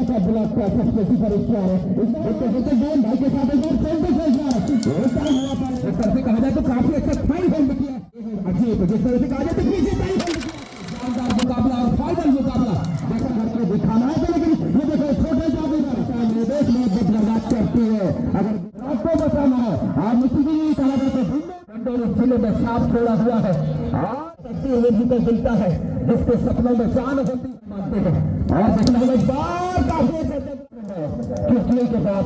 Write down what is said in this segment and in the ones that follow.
का ब्लॉक का सबसे सुपर स्टार है। गेम भाई के साथ एक तरह से कहा जाए तो काफी अच्छा फाइन होल्ड किया अजीब, जिस तरह से कहा जाए तो पीछे टाइम होल्ड किया। शानदार मुकाबला और फाइनल मुकाबला जैसा करके दिखाना है, लेकिन ये देखो छोटे जादूगर निर्देश में बदलाव करती है। अगर आपको बताना है आप मुझे कहा जाए तो जिले में सांप छोड़ा हुआ है तो मिलता है जिसके सपनों में जान होती मानते हैं। और देखना है एक बार काफी के साथ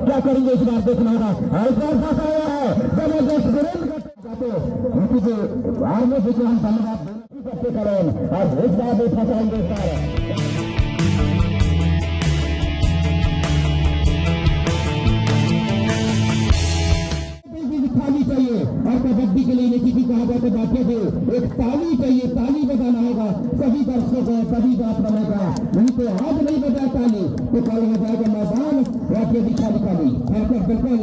क्या करेंगे इस बार देखना होगा। जबरदस्त हम धन्यवाद करते करें और इस बार भी फंसाएंगे थाली चाहिए। और कबड्डी के लिए किसी कहा जाए तो बातें दे एक ताली चाहिए, ताली बजाना होगा सभी दर्शकों को, तभी बात बनेगा। नहीं तो आज नहीं बजाए ताली तो कल हो जाएगा मैदान राज्य की खाली खाली। बिल्कुल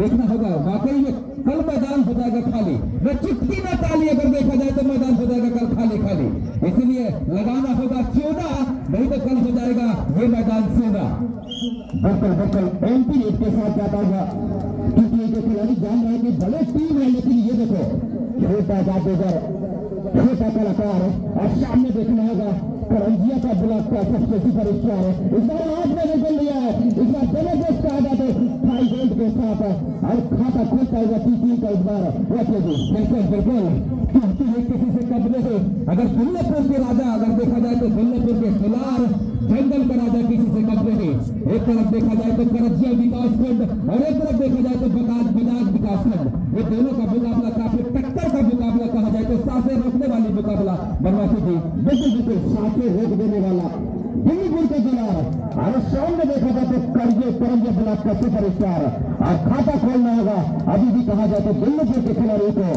देखना होगा वाकई में कल मैदान हो जाएगा खाली। मैं चुटकी में ताली अगर देखा जाए तो मैदान हो जाएगा कल खाली खाली। इसलिए लगाना होगा चौदह, नहीं तो कल हो जाएगा ये मैदान सोना। बिल्कुल एमपी के साथ जाता होगा क्योंकि ये खिलाड़ी जान रहे हैं कि बड़े टीम है, लेकिन ये देखो छोटा जादूगर, छोटा कलाकार और सामने देखना होगा करंजिया का ब्लॉक का सबसे सुपर स्टार है। इस बार आपने निकल लिया है, इस बार जबरदस्त कहा जाते हाई गोल्ड के साथ और खाता खोलता हुआ टीटी का इस बार बिल्कुल किसी से कब्जे से अगर दुल्लभपुर के राजा अगर देखा जाए तो दुल्लभपुर के खिलार जंगल का राजा किसी से कब्जे से, एक तरफ देखा जाए तो करंजिया विकास खंड और एक तरफ देखा जाए तो बजाज विकास खंड। ये दोनों का मुकाबला काफी टक्कर का मुकाबला कहा जाए तो सांसें रोकने वाली मुकाबला बनवासी जी बिल्कुल सांसें रोक देने वाला दिल्लीपुर के खिलाफ और सामने देखा जाए तो करंजिया ब्लॉक का सुपर स्टार और खाता खोलना होगा। अभी भी कहा जाए तो दिल्लीपुर के खिलाड़ी को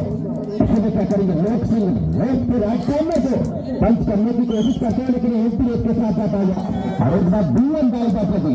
क्या करेंगे लोक सिंह लोक फिर सामने को पंच करने की कोशिश करते हैं, लेकिन एमपी के साथ जाता हुआ और एक बार दून डाल जाते थे।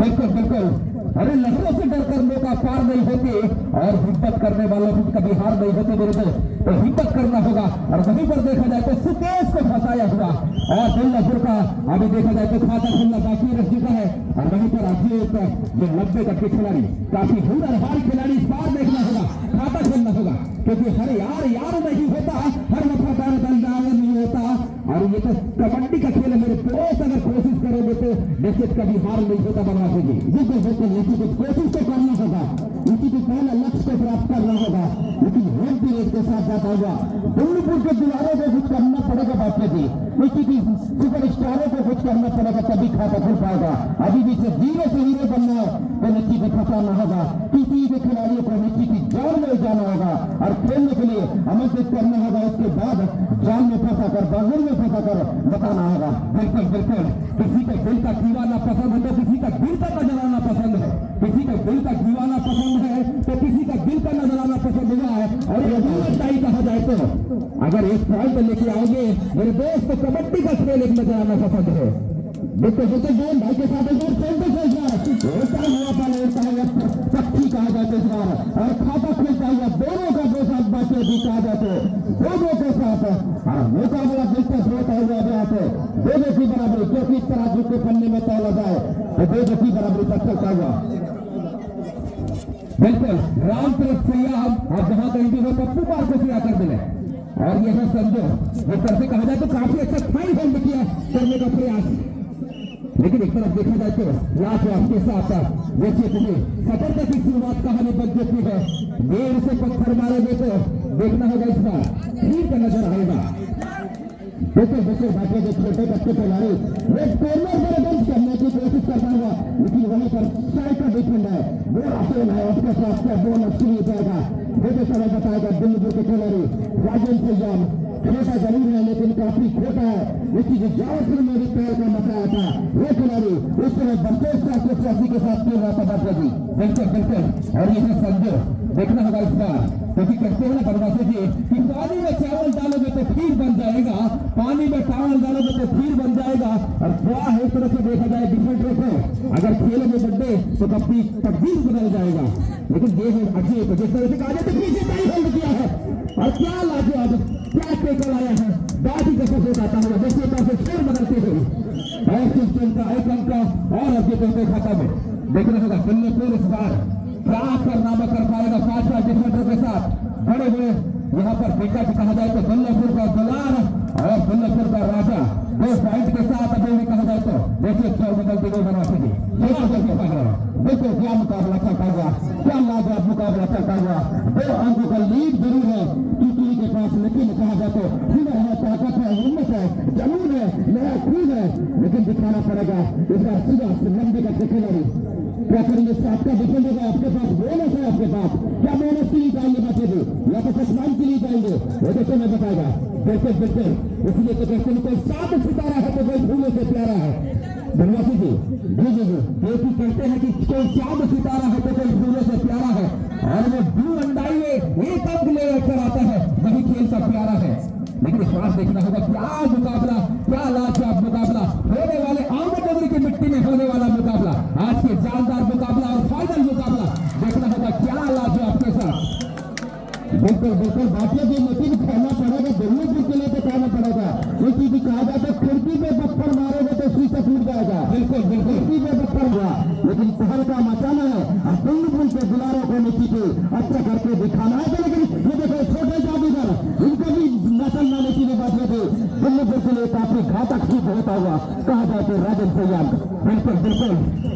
बिल्कुल अरे लहरों से डरकर मौका पार नहीं होते और हिम्मत करने वालों की कभी हार नहीं होती मेरे दोस्त। तो हिम्मत करना होगा और वहीं पर देखा जाए तो सुकेश को फंसाया हुआ और दुल्लभपुर का अभी देखा जाए तो खाता खुलना बाकी रह चुका है। और वहीं पर अभिषेक जो 90 तक के खिलाड़ी काफी हुनरहार खिलाड़ी इस बार देखना होगा, खाता खोलना होगा क्योंकि हर यार नहीं होता, हर वफादार दलदार नहीं होता। और ये तो कबड्डी का खेल है मेरे दोस्त, अगर कोशिश करोगे तो निश्चित कभी हार नहीं होता बनवासी जी। बिल्कुल इसी को कोशिश तो करना होगा, इसी को पहले लक्ष्य को प्राप्त करना होगा, लेकिन होम पीरियड के साथ जाता हुआ दिल्लीपुर के दीवारों को कुछ करना पड़ेगा बाकी जी, इसी की सुपर स्टारों को कुछ करना पड़ेगा तभी खाता खुल पाएगा। अभी भी से जीरो से हीरो बनना है तो नीचे को फंसाना होगा, किसी के खिलाड़ियों को नीचे की जान में जाना होगा और खेलने के लिए आमंत्रित करना होगा। उसके बाद जान में फंसा कर बागुर में फंसा कर बताना होगा। बिल्कुल किसी का दिल का दीवाना पसंद है तो किसी का दिल का नजराना पसंद है, किसी का दिल का दीवाना पसंद है तो किसी का दिल का नजराना पसंद हुआ है। और ये कहा जाए तो अगर एक पॉइंट लेके आओगे मेरे दोस्त तो कबड्डी का खेल एक नजराना पसंद है। बिल्कुल गेम भाई के साथ पक्षी कहा जाते इस बार और खाता खुलता हुआ दोनों का दो साथ बातें भी कहा जाते दोनों के साथ मुकाबला दिलचस्प होता हुआ यहाँ पे दोनों की बराबरी, क्योंकि इस तरह के पन्ने में तौला जाए तो दोनों की बराबरी तक चलता हुआ बिल्कुल राम तरफ सैयाद और जहां कहीं भी हो पप्पू पार को सिया कर मिले। और यह समझो जिस तरह से कहा जाए तो काफी अच्छा फाइन होल्ड किया करने का प्रयास, लेकिन एक तरफ देखा जाए तो लाजवाब के साथ जैसे तुम्हें सफलता की शुरुआत कहानी बन चुकी है। देर से पत्थर मारोगे तो देखना होगा इस बार भीड़ का नजर आएगा। बिल्कुल बातें जो छोटे बच्चे खिलाड़ी वे कॉर्नर पर बंद करने की कोशिश करता हुआ, लेकिन वहीं पर साइकिल डिफेंड है वो आसन है उसके साथ बोनस शुरू हो जाएगा। देखो समय बताएगा दिल्लीपुर के खिलाड़ी राजेंद्र सैयाद छोटा जरूर है लेकिन काफी छोटा है, इसकी जो जावपुर में भी पैर का मचाया था वो खिलाड़ी उस समय बंदेश के साथ खेल रहा था बाबू जी। बिल्कुल और यह समझो देखना होगा इस बार, क्योंकि कहते हैं ना बनवासी जी कि पानी में चावल डालोगे तो खीर बन जाएगा, पानी में चावल डालोगे तो खीर बन जाएगा। और क्या एक तरह से देखा जाए डिफरेंट रखो, अगर खेल में बड्डे तो कभी तकदीर बदल जाएगा। लेकिन ये है अजीब जिस तरह से कहा जाए तो पीछे टाइम होल्ड किया है और क्या लाजवाब क्या टेकल आया है, बात ही कैसे हो जाता है जैसे शेर बदलते हुए और सिस्टम का एक अंक और अब ये खाता में देखने होगा बल्लेपुर इस बार क्या कारनामा कर पाएगा 5 डिफेंडर के साथ। बड़े बड़े यहाँ पर विकेट कहा जाए तो बल्लेपुर का दलार और बल्लेपुर का राजा 2 पॉइंट के साथ अभी भी कहा जाए तो देखिए क्या बदलती गई बना सके। देखो क्या मुकाबला चलता हुआ, क्या लाजवाब मुकाबला चलता हुआ। 2 अंकों का लीड जरूर है टीटी के पास, लेकिन कहा जाए तो हुनर है, ताकत है, हिम्मत है, जमीन है, नया खून है, लेकिन दिखाना पड़ेगा इस बार सीधा लंबे का खिलाड़ी क्या करेंगे। आपका डिफेंडर है, आपके पास बोनस है, आपके पास क्या बोनस के लिए जाएंगे बच्चे को या तो ससमान के लिए जाएंगे वो तो समय बताएगा। बिल्कुल बिल्कुल, इसलिए तो कहते हैं कोई 7 सितारा है तो कोई फूलों से प्यारा है। धनवासी जी जी जी जी कहते हैं कि कोई 7 सितारा है तो कोई फूलों से प्यारा है, और वो ब्लू अंडाई में एक अंक लेकर आता है, वही खेल का प्यारा है। लेकिन इस बार देखना होगा क्या मुकाबला, क्या लाजवाब मुकाबला होने वाले, आमद नगरी की मिट्टी में होने वाला मुकाबला, आज के जानदार मुकाबला और फाइनल मुकाबला देखना होगा क्या लाजवाब के साथ। बिल्कुल बिल्कुल भारतीय जो मशीन खाना पड़ेगा, बल्लेपुर के लिए तो खाना पड़ेगा, क्योंकि भी कहा जाता है खिड़की में पत्थर मारोगे तो शीशा टूट जाएगा। बिल्कुल बिल्कुल, खिड़की में पत्थर हुआ, लेकिन शहर का मचाना है और बल्लेपुर के गुलारों को नीचे को अच्छा करके दिखाना है। लेकिन ये देखो छोटे जादूगर, इनको भी नसल नाने की बात है, बल्लेपुर के लिए काफी घातक सिद्ध होता हुआ कहा जाए तो राजन सैयाद। बिल्कुल बिल्कुल,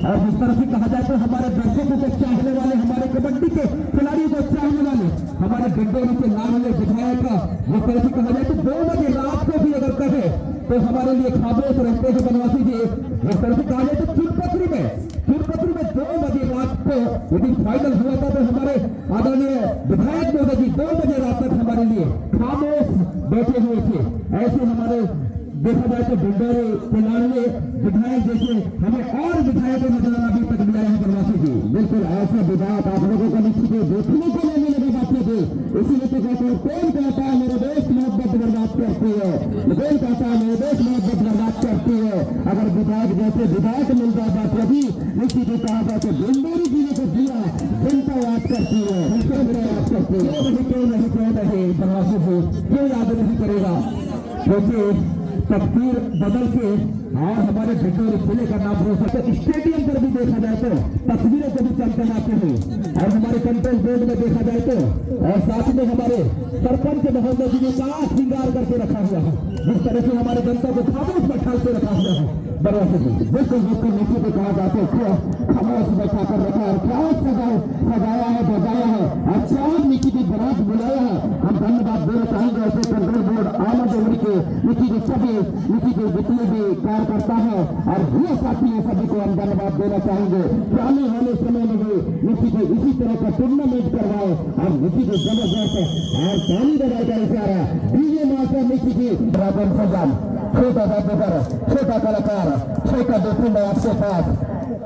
और जिस तरह से कहा जाए तो हमारे दर्शकों को चाहने वाले, हमारे कबड्डी के खिलाड़ियों को चाहने वाले, हमारे गड्ढों के नाम में विधायक का जिस तरह से कहा जाए तो 2 बजे रात को भी अगर कहे तो हमारे लिए खामोश रहते हैं बनवासी जी। जिस तरह से कहा जाए तो चुनपत्री में 2 बजे रात को यदि फाइनल हुआ था तो हमारे आदरणीय विधायक महोदय जी 2 बजे रात तक हमारे लिए खामोश बैठे हुए थे। ऐसे हमारे देखा जाए तो ढिंडोरे खिलाड़ी विधायक जैसे हमें और विधायकों नजर अभी तक मिला है बनवासी जी। बिल्कुल ऐसे विधायक आप लोगों को नीचे देखने को नहीं मिलेगा बातें थे, इसीलिए तो कहते हैं कौन कहता है मेरे देश मोहब्बत बर्बाद करती है, कौन कहता है मेरे देश मोहब्बत बर्बाद करती है। अगर विधायक जैसे विधायक मिल जाए बात कभी नीचे भी कहा जाए तो ढिंडोरी जी ने तो दिया जनता याद करती है, याद करती है। क्यों नहीं बनवासी जी क्यों याद नहीं करेगा, क्योंकि तकदीर बदल के और हमारे ढिंडोरी जिले का नाम हो सकता। स्टेडियम पर भी देखा जाए तो तस्वीरों को भी चमचमाते हुए और हमारे कंट्रोल बोर्ड में देखा जाए तो, और साथ में हमारे सरपंच महोदय जी ने कहा श्रृंगार करके रखा हुआ है, जिस तरह से हमारे जनता को खामोश बैठा के रखा हुआ है। बिल्कुल बिल्कुल नीचे को कहा जाता है खामोश बैठा कर रखा है, क्या सजाया है, बजाया है, अच्छा नीचे की बरात बुलाया है। हम धन्यवाद देना चाहेंगे ऐसे कंट्रोल बोर्ड आमद उम्र के नीचे के सभी नीचे के जितने भी कार्यकर्ता है और ये साथी है, सभी को हम धन्यवाद देना चाहेंगे। आने वाले समय में भी नीचे के इसी तरह का टूर्नामेंट करवाए और नीचे को जबरदस्त और पानी दबाई का इशारा डीजे मास्टर नीचे की राजन सजान छोटा जादूगर, छोटा कलाकार, छोटा दूसरी में आपके पास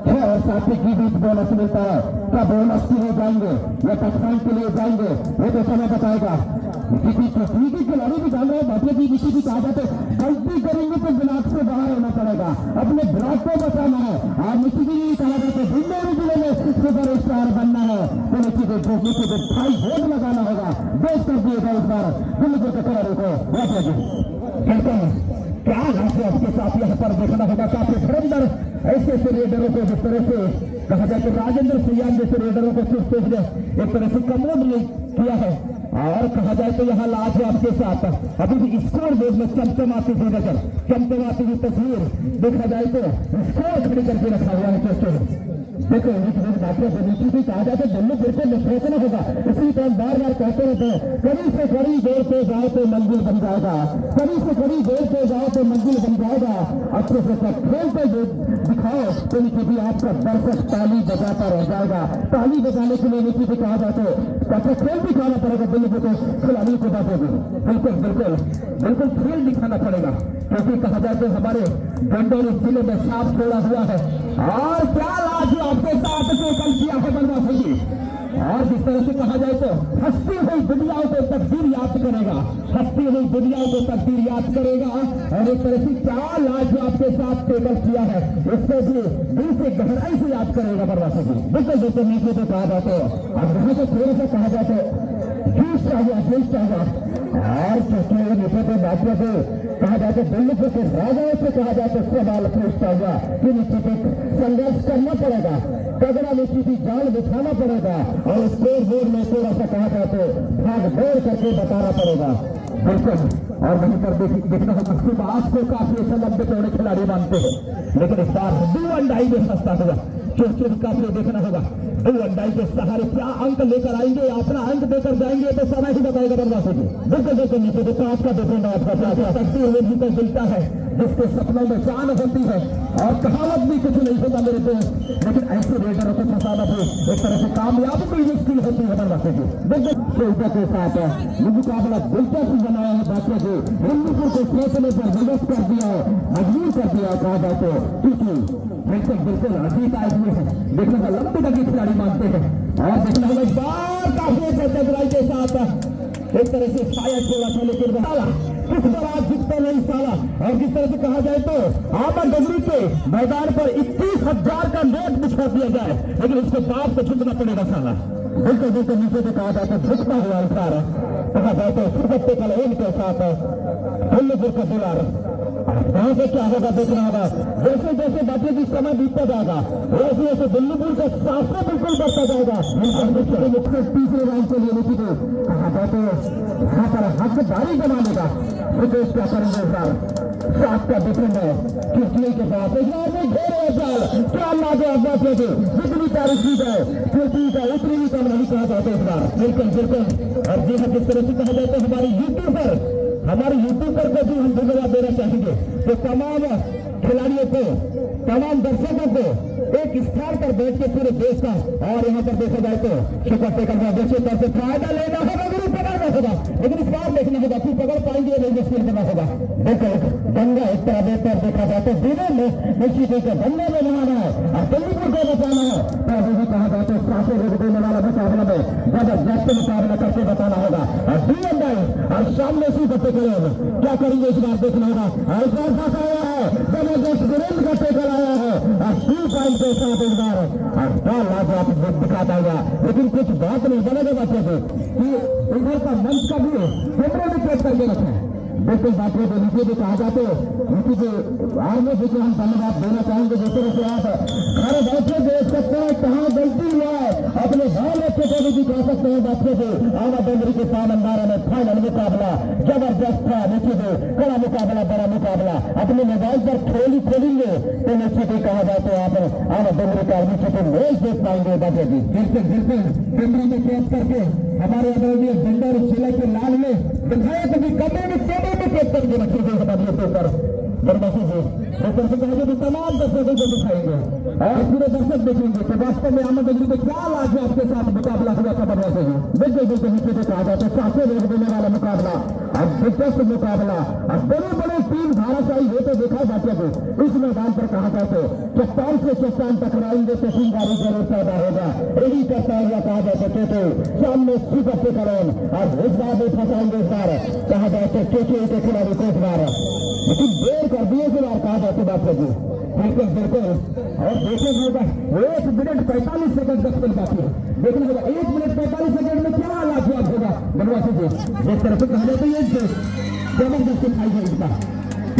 है और साथी की बीच बोनस मिलता है। क्या बोनस के लिए जाएंगे या पकवान के लिए जाएंगे वो तो समय बताएगा। किसी खिलाड़ी भी जान रहे हैं भारतीय की किसी भी कहा जाते गलती करेंगे तो ब्लॉक से बाहर होना पड़ेगा, अपने ब्लॉक को बचाना है। और निश्चित ही कहा जाता है ढिंडोरी जिले में सुपर स्टार बनना है तो निश्चित भाई वोट लगाना होगा। देश कर दिएगा इस बार दिल्ली के खिलाड़ी को कहते हैं क्या है आपके साथ यहाँ पर देखना होगा काफी धुरंधर ऐसे रेडरों को जिस तरह से कहा जाए तो राजेंद्र सैयाद जैसे रेडरों को सिर्फ एक तरह से कमोड किया है। और कहा जाए तो यहाँ लाज है आपके साथ अभी भी स्कोर बोर्ड में चमचमाती हुई नजर, चमचमाती हुई तस्वीर देखा जाए तो स्कोर खड़ी करके रखा हुआ है। दोस्तों देखो नीति भी कहा जाए तो दिल्ली बिल्कुल सोचना होगा, इसी तो हम बार बार कहते रहते हैं कड़ी से कड़ी देर पे जाओ तो मंजिल बन जाएगा, कड़ी से कड़ी देर पे जाओ तो मंजिल बन जाएगा। अच्छे से खेल पे दिखाओ तो नीति भी आपका दर्शक ताली बजाता रह जाएगा। ताली बजाने के लिए नीति भी कहा जाए तो अच्छा खेल दिखाना पड़ेगा, दिल्ली को तो खिलाड़ी को बातेगी। बिल्कुल बिल्कुल बिल्कुल खेल दिखाना पड़ेगा, क्योंकि कहा जाए तो हमारे ढिंडोरी जिले में साफ छोड़ा हुआ है और क्या लाज आपके साथ कल किया है बनवासी जी। और जिस तरह से कहा जाए तो हंसती हुई दुनियाओं को तकदीर याद करेगा, हंसती हुई दुनियाओं को तकदीर याद करेगा। और एक तरह से क्या लाज आपके साथ टेबल किया है उसको भी दिल से गहराई से याद करेगा बनवासी जी। बिल्कुल बिल्कुल नीचे तो कहा जाते और वहां से थोड़ा सा कहा जाते जूस चाहिए और नीचे तो बात कहा जाए तो दिल्लीपुर के राजाओं से कहा जाए तो सवाल पूछता हुआ कि निश्चित संघर्ष करना पड़ेगा, तगड़ा निश्चित ही जान बिछाना पड़ेगा और स्कोर बोर्ड में थोड़ा सा कहा जाए तो भाग दौड़ करके बताना पड़ेगा। बिल्कुल, और वहीं पर देखना होगा सुभाष को काफी ऐसा लंबे चौड़े खिलाड़ी मानते हैं, लेकिन इस बार दो अंडाई में सस्ता हुआ चोट काफी देखना होगा। दो अंडाई के सहारे क्या अंक लेकर आएंगे, अपना अंक देकर जाएंगे तो समय ही बताएगा बर्बाद होगी। बिल्कुल बिल्कुल नीचे तो आज का देखना आपका मिलता है जिसके सपनों में जान होती है और कहावत भी कुछ नहीं होता मेरे दोस्त, लेकिन ऐसे रेडरों को फंसाना भी एक तरह से कामयाब भी मुश्किल होती है बर्बाद होगी। बिल्कुल के साथ ये मुकाबला दिलचस्प बनाया है बातों को दिल्लीपुर को सोचने पर विवश कर दिया है, मजबूर कर दिया कहा जाए तो, क्योंकि बिल्कुल बिल्कुल अजीत आए हुए हैं, देखने का लंबे तक के खिलाड़ी मानते हैं और देखना होगा इस बार काफी चतुराई के साथ एक तरह से शायद थोड़ा सा लेकिन साला किस बार आज जितता नहीं साला। और किस तरह से कहा जाए तो आमा डगरी के मैदान पर 21,000 का नोट बिछा दिया जाए, लेकिन उसको बाप को झुकना पड़ेगा साला। बिल्कुल बिल्कुल नीचे से कहा जाए तो झुकता हुआ इंसान कहा जाए तो सुरक्षे का लेन के साथ दिल्लीपुर का दुलार वहां से क्या होगा देखना होगा। जैसे जैसे बातें की समय बीतता जाएगा वैसे वैसे दिल्लीपुर का शासन बिल्कुल बढ़ता जाएगा। तीसरे राउंड के लिए निकले कहा जाए तो यहाँ पर हकदारी जमाने का प्रदेश क्या करेंगे सर सात का डिफरेंट है खिड़की के पास एक बार में घेरे जाल क्या लागे अब्बास लगे जितनी तारीख की जाए खिड़की का उतनी भी कम नहीं कहा जाता इस बार। बिल्कुल बिल्कुल और जी हाँ जिस तरह से कहा जाए तो हमारे यूट्यूब पर को भी हम धन्यवाद देना चाहेंगे तो तमाम खिलाड़ियों को तमाम दर्शकों को एक स्थान पर बैठ के पूरे देश का और यहाँ पर देखा जाए तो शुक्र करना देशों तरफ से फायदा लेना होगा गुरु पकड़ना होगा, लेकिन इस बार देखना होगा कि पकड़ पाएंगे नहीं मुश्किल करना होगा। देखो गंगा इस तरह बेहतर देखा जाए तो दिनों में निश्चित को गंगा में बनाना है और दिल्लीपुर को बचाना है तो अभी भी कहा जाए तो सासों रोक देने वाला मुकाबला में जबरदस्त मुकाबला करके बताना होगा और डीएनआई और सामने सी बच्चे करेंगे क्या करेंगे इस बार देखना होगा। ऐसा फंसाया है जबरदस्त वीरेंद्र का टेकल आया है और 2 पॉइंट के साथ इस बार और लाजवाब दिखाता हुआ, लेकिन कुछ बात नहीं बनेगा बच्चे को कि इधर का मंच का भी कैमरे में कैद करके रखे हैं। बिल्कुल बातों को नीचे भी कहा जाते नीचे के आर्मी जी को हम धन्यवाद देना चाहेंगे जिस तरह से आप घर बैठे देख सकते हैं कहाँ गलती हुआ है अपने बाल बच्चे को भी दिखा सकते हैं बच्चे को। आवा डोंगरी के सामंदारा में फाइनल मुकाबला जबरदस्त था, नीचे को बड़ा मुकाबला बड़ा मुकाबला अपने मोबाइल पर खोलेंगे तो नीचे भी कहा जाए तो आप आवा डोंगरी का नीचे को मैच देख पाएंगे बच्चे जी। बिल्कुल बिल्कुल कैमरा में कैद करके हमारे आदरणीय बंदर जिले के लाल में दिखाया कभी कमरे में कैद करके रखे गए हमारे ऊपर बर्बादी से ऊपर से कहेंगे कि तमाम दर्शकों को दिखाएंगे और पूरे दर्शक देखेंगे कि वास्तव में आमद डगरी में क्या लाज है आपके साथ मुकाबला हुआ था बर्बादी से। बिल्कुल बिल्कुल नीचे से कहा जाता है सासे रोक देने वाला मुकाबला और दिलचस्प मुकाबला और बड़े बड़े टीम धाराशाही होते देखा जाते थे इस मैदान पर कहा जाए तो चट्टान से चट्टान टकराएंगे तो सिंगारी जरूर पैदा होगा। यही करता हुआ कहा जाए तो सामने सुपर पे करें और इस बार भी फंसाएंगे इस बार कहा जाए तो के खिलाड़ी को इस बार लेकिन देर कर दिए इस बार कहा जाए बात करके। बिल्कुल बिल्कुल और देखने होगा 1 मिनट 45 सेकंड 10 मिनट बाकी है, देखने होगा 1 मिनट 45 सेकंड में क्या लाजवाब होगा बनवासी जी जिस तरह से कहा जाए तो ये जबरदस्त दिखाई है इसका।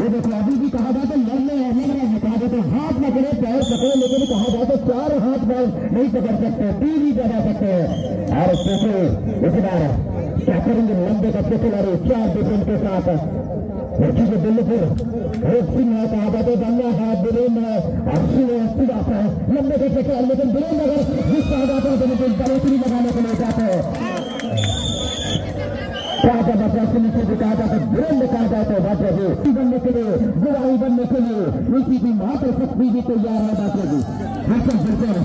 ये देखो अभी भी कहा जाए तो लड़ने लग रहा है कहा जाए तो हाथ पकड़े पैर पकड़े लेकिन कहा जाए तो 4 हाथ पैर नहीं पकड़ सकते 3 ही पकड़ सकते हैं। और सोचिए इस बार क्या करेंगे लंबे कच्चे खिलाड़ी 4 डिफेंस के साथ देखिए दिल्लीपुर एक सिंह है कहा जाता है गंगा है वीरेंद्र है अस्सी बात है लंबे के खिलाड़ी लेकिन वीरेंद्र अगर जिस कहा जाता है दिल्लीपुर बलोचनी लगाने के लिए जाते हैं क्या बच्चा से नीचे भी कहा जाता है वीरेंद्र कहा जाता है बात जी बनने के लिए गुवाही बनने के लिए इसी की मात्र शक्ति भी तैयार है बात जी। बिल्कुल बिल्कुल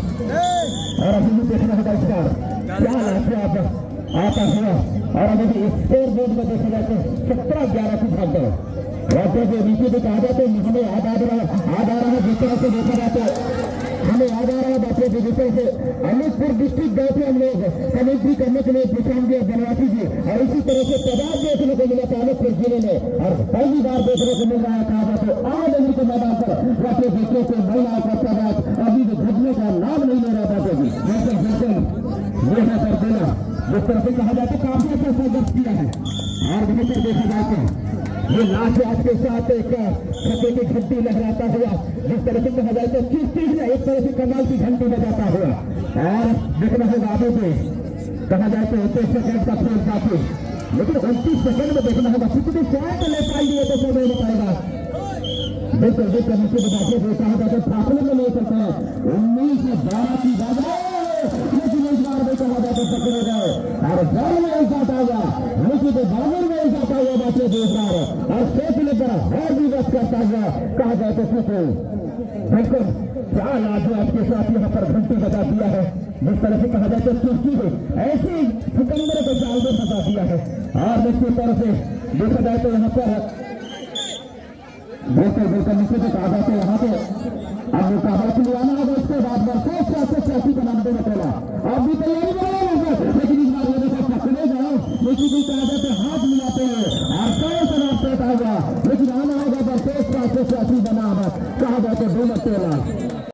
और अभी भी देखना होगा इस बार क्या लाजवाब आता हुआ और अभी स्कोर बोर्ड में देखा जाए तो 17-11 की भाग गए राज्य के नीचे भी कहा जाते हमें याद आ रहा है जिस तरह से देखा जाता है हमें याद आ रहा है बच्चे जिस तरह से अलीपुर डिस्ट्रिक्ट गए थे हम लोग कमेंट्री करने के लिए प्रशांत बनवासी जी और इसी तरह से पदार्थ देखने को मिला था अलीपुर जिले में और पहली बार देखने को मिल रहा है कहा जाए तो आम के मैदान पर बच्चे देखने से महिलाओं का पदार्थ अभी भी घटने का नाम नहीं ले रहा था जी। बिल्कुल बिल्कुल ये है सर देना जिस तरह से कहा जाए तो काफी अच्छा संघर्ष किया है। और वहीं पर देखा जाए तो ये लाश आपके साथ एक खतरे की घंटी लहराता हुआ, जिस तरह से कहा जाए तो किस चीज में एक तरह से कमाल की घंटी बजाता हुआ। और देखना होगा आगे पे कहा जाए तो 29 सेकंड का खेल काफी, लेकिन 29 सेकंड में देखना होगा कितनी पॉइंट ले पाएंगे तो समय बताएगा। बिल्कुल बिल्कुल नीचे बताते हुए कहा जाता है फासले में नहीं करते हैं 19-12 की बात है, लेकिन इस बार भी कहा जाता है पकड़े गए और जल में जाता हुआ नीचे के बाबर में जाता हुआ बातें देख रहा है और फैसले पर और भी बस करता हुआ कहा जाए तो बिल्कुल क्या लाभ आपके साथ यहाँ पर घंटे बता दिया है। जिस तरह से कहा जाए तो सुर्खी है ऐसे सिकंदर को जाल में फंसा दिया है। और निश्चित तौर से देखा जाए तो यहाँ पर बिल्कुल बिल्कुल नीचे से कहा जाता है यहाँ पे अब मुकाबला खिलवाना होगा। उसके बाद वर्षों से का नाम देना पड़ा अब भी तैयारी करेगा, लेकिन इस बार ये देखो पकड़े जाओ लेकिन कहा जाते हाथ मिलाते हैं और कई समाप्त होता हुआ, लेकिन आना होगा वर्षों से बना कहा जाते 2 तेला।